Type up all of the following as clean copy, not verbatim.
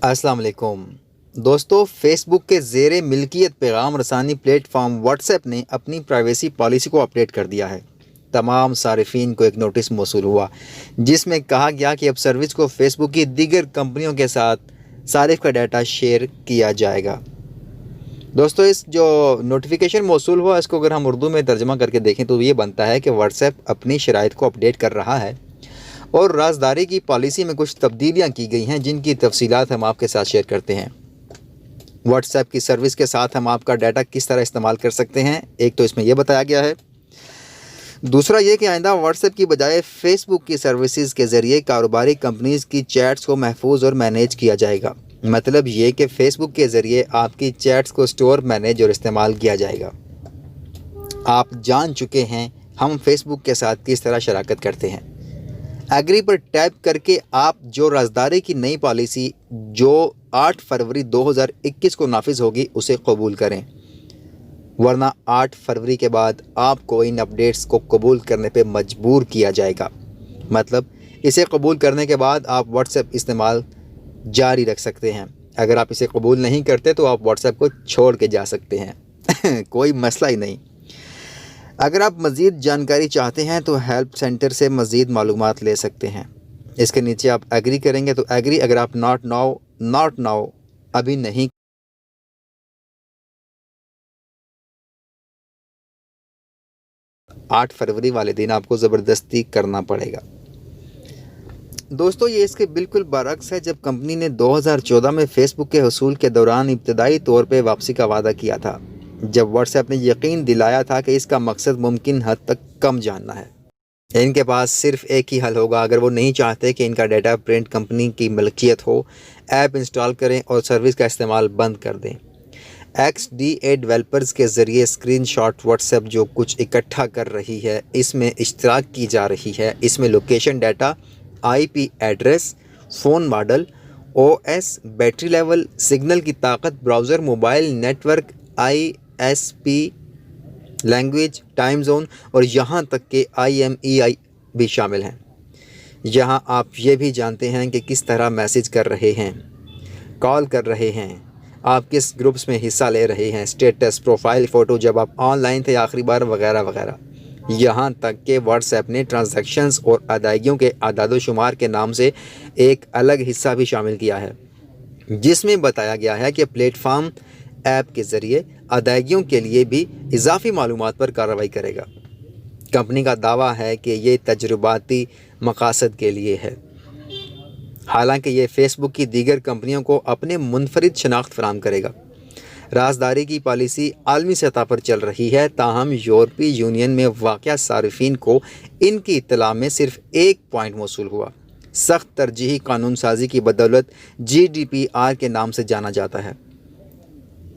السلام علیکم دوستو، فیس بک کے زیر ملکیت پیغام رسانی پلیٹ فارم واٹس ایپ نے اپنی پرائیویسی پالیسی کو اپڈیٹ کر دیا ہے۔ تمام صارفین کو ایک نوٹس موصول ہوا جس میں کہا گیا کہ اب سروس کو فیس بک کی دیگر کمپنیوں کے ساتھ صارف کا ڈیٹا شیئر کیا جائے گا۔ دوستو، اس جو نوٹیفیکیشن موصول ہوا اس کو اگر ہم اردو میں ترجمہ کر کے دیکھیں تو یہ بنتا ہے کہ واٹس ایپ اپنی شرائط کو اپڈیٹ کر رہا ہے اور رازداری کی پالیسی میں کچھ تبدیلیاں کی گئی ہیں جن کی تفصیلات ہم آپ کے ساتھ شیئر کرتے ہیں۔ واٹس ایپ کی سروس کے ساتھ ہم آپ کا ڈیٹا کس طرح استعمال کر سکتے ہیں، ایک تو اس میں یہ بتایا گیا ہے۔ دوسرا یہ کہ آئندہ واٹس ایپ کی بجائے فیس بک کی سروسز کے ذریعے کاروباری کمپنیز کی چیٹس کو محفوظ اور مینیج کیا جائے گا۔ مطلب یہ کہ فیس بک کے ذریعے آپ کی چیٹس کو سٹور، مینیج اور استعمال کیا جائے گا۔ آپ جان چکے ہیں ہم فیس بک کے ساتھ کس طرح شراکت کرتے ہیں۔ ایگری پر ٹیپ کر کے آپ جو رازداری کی نئی پالیسی جو 8 فروری 2021 کو نافذ ہوگی اسے قبول کریں، ورنہ 8 فروری کے بعد آپ کو ان اپڈیٹس کو قبول کرنے پہ مجبور کیا جائے گا۔ مطلب اسے قبول کرنے کے بعد آپ واٹس ایپ استعمال جاری رکھ سکتے ہیں۔ اگر آپ اسے قبول نہیں کرتے تو آپ واٹس ایپ کو چھوڑ کے جا سکتے ہیں کوئی مسئلہ ہی نہیں۔ اگر آپ مزید جانکاری چاہتے ہیں تو ہیلپ سینٹر سے مزید معلومات لے سکتے ہیں۔ اس کے نیچے آپ ایگری کریں گے تو ایگری، اگر آپ ناٹ ناؤ ابھی نہیں 8 فروری والے دن آپ کو زبردستی کرنا پڑے گا۔ دوستو، یہ اس کے بالکل برعکس ہے جب کمپنی نے 2014 میں فیس بک کے حصول کے دوران ابتدائی طور پہ واپسی کا وعدہ کیا تھا، جب واٹس ایپ نے یقین دلایا تھا کہ اس کا مقصد ممکن حد تک کم جاننا ہے۔ ان کے پاس صرف ایک ہی حل ہوگا اگر وہ نہیں چاہتے کہ ان کا ڈیٹا پرنٹ کمپنی کی ملکیت ہو۔ ایپ انسٹال کریں اور سروس کا استعمال بند کر دیں۔ XDA ڈیولپرز کے ذریعے اسکرین شاٹ واٹس ایپ جو کچھ اکٹھا کر رہی ہے اس میں اشتراک کی جا رہی ہے۔ اس میں location data, IP address, phone model, OS، battery level, signal کی طاقت، browser, mobile network, ISP، language, time zone اور یہاں تک کہ IMEI بھی شامل ہیں۔ یہاں آپ یہ بھی جانتے ہیں کہ کس طرح میسیج کر رہے ہیں، کال کر رہے ہیں، آپ کس گروپس میں حصہ لے رہے ہیں، سٹیٹس، پروفائل فوٹو، جب آپ آن لائن تھے آخری بار، وغیرہ وغیرہ۔ یہاں تک کہ واٹس ایپ نے ٹرانزیکشنز اور ادائیگیوں کے اعداد و شمار کے نام سے ایک الگ حصہ بھی شامل کیا ہے جس میں بتایا گیا ہے کہ پلیٹ فارم ایپ کے ذریعے ادائیگیوں کے لیے بھی اضافی معلومات پر کارروائی کرے گا۔ کمپنی کا دعویٰ ہے کہ یہ تجرباتی مقاصد کے لیے ہے، حالانکہ یہ فیس بک کی دیگر کمپنیوں کو اپنے منفرد شناخت فراہم کرے گا۔ رازداری کی پالیسی عالمی سطح پر چل رہی ہے، تاہم یورپی یونین میں واقع صارفین کو ان کی اطلاع میں صرف ایک پوائنٹ موصول ہوا۔ سخت ترجیحی قانون سازی کی بدولت GDPR کے نام سے جانا جاتا ہے۔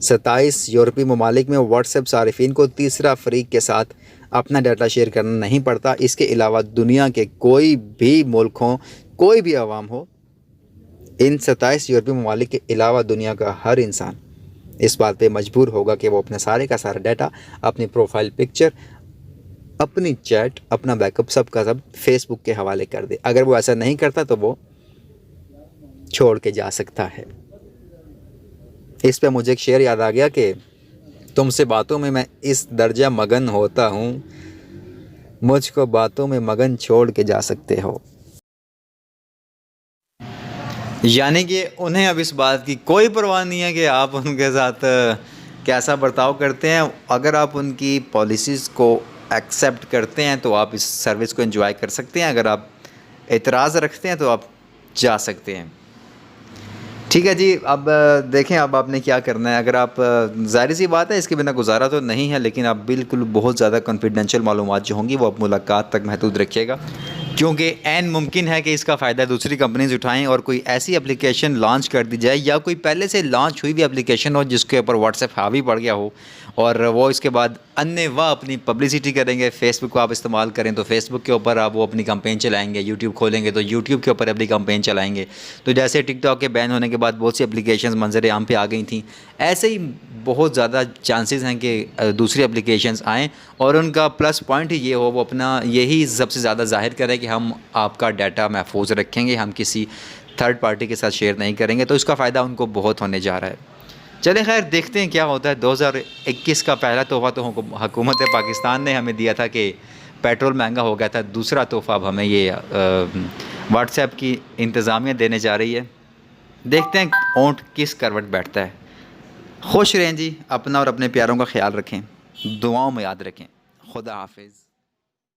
27 یورپی ممالک میں واٹس ایپ صارفین کو تیسرا فریق کے ساتھ اپنا ڈیٹا شیئر کرنا نہیں پڑتا۔ اس کے علاوہ دنیا کے کوئی بھی ملک ہوں، کوئی بھی عوام ہو، ان 27 یورپی ممالک کے علاوہ دنیا کا ہر انسان اس بات پہ مجبور ہوگا کہ وہ اپنا سارے کا سارا ڈیٹا، اپنی پروفائل پکچر، اپنی چیٹ، اپنا بیک اپ، سب کا سب فیس بک کے حوالے کر دے۔ اگر وہ ایسا نہیں کرتا تو وہ چھوڑ کے جا سکتا ہے۔ اس پہ مجھے ایک شعر یاد آ گیا کہ تم سے باتوں میں اس درجہ مگن ہوتا ہوں، مجھ کو باتوں میں مگن چھوڑ کے جا سکتے ہو۔ یعنی کہ انہیں اب اس بات کی کوئی پرواہ نہیں ہے کہ آپ ان کے ساتھ کیسا برتاؤ کرتے ہیں۔ اگر آپ ان کی پالیسیز کو ایکسیپٹ کرتے ہیں تو آپ اس سروس کو انجوائے کر سکتے ہیں، اگر آپ اعتراض رکھتے ہیں تو آپ جا سکتے ہیں۔ ٹھیک ہے جی، اب دیکھیں اب آپ نے کیا کرنا ہے۔ اگر آپ، ظاہر سی بات ہے اس کے بنا گزارا تو نہیں ہے، لیکن آپ بالکل بہت زیادہ کنفیڈینشیل معلومات جو ہوں گی وہ آپ ملاقات تک محدود رکھیے گا، کیونکہ عین ممکن ہے کہ اس کا فائدہ دوسری کمپنیز اٹھائیں اور کوئی ایسی اپلیکیشن لانچ کر دی جائے یا کوئی پہلے سے لانچ ہوئی بھی اپلیکیشن ہو جس کے اوپر واٹس ایپ حاوی پڑ گیا ہو اور وہ اس کے بعد انواع اپنی پبلسٹی کریں گے۔ فیس بک کو آپ استعمال کریں تو فیس بک کے اوپر آپ وہ اپنی کمپین چلائیں گے، یوٹیوب کھولیں گے تو یوٹیوب کے اوپر اپنی کمپین چلائیں گے۔ تو جیسے ٹک ٹاک کے بین ہونے کے بعد بہت سی اپلیکیشنز منظر عام پہ آ گئی تھیں، ایسے ہی بہت زیادہ چانسز ہیں کہ دوسری اپلیکیشنز آئیں اور ان کا پلس پوائنٹ ہی یہ ہو، وہ اپنا یہی سب سے زیادہ ظاہر کرے کہ ہم آپ کا ڈیٹا محفوظ رکھیں گے، ہم کسی تھرڈ پارٹی کے ساتھ شیئر نہیں کریں گے تو اس کا فائدہ ان کو بہت ہونے جا رہا ہے۔ چلیں خیر دیکھتے ہیں کیا ہوتا ہے۔ 2021 کا پہلا تحفہ تو حکومت پاکستان نے ہمیں دیا تھا کہ پیٹرول مہنگا ہو گیا تھا، دوسرا تحفہ اب ہمیں یہ واٹس ایپ کی انتظامیہ دینے جا رہی ہے۔ دیکھتے ہیں اونٹ کس کروٹ بیٹھتا ہے۔ خوش رہیں جی، اپنا اور اپنے پیاروں کا خیال رکھیں، دعاؤں میں یاد رکھیں۔ خدا حافظ۔